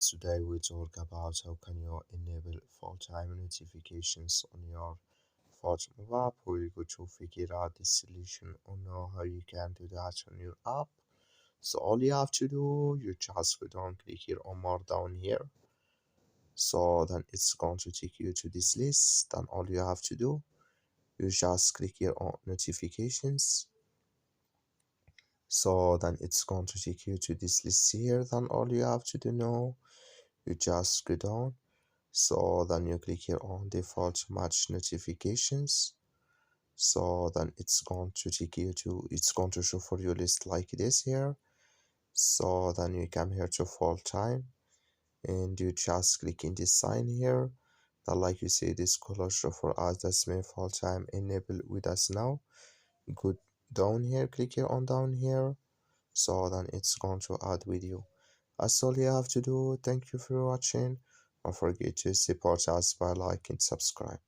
Today we talk about how can you enable full-time notifications on your FotMob app. We're going to figure out the solution or know how you can do that on your app. So all you have to do, you just go down, click here on more down here. So then it's going to take you to this list. Then all you have to do, you just click here on notifications. So then it's going to take you to this list here. Then all you have to do now, you just go down. So then you click here on default match notifications. So then it's going to take you to, it's going to show for your list like this here. So then you come here to full time and you just click in this sign here. Then like you see this color show for us that's my full time enable with us now. Go down here, click here on down here. So then it's going to add with you. That's all you have to do. Thank you for watching. Don't forget to support us by like and subscribe.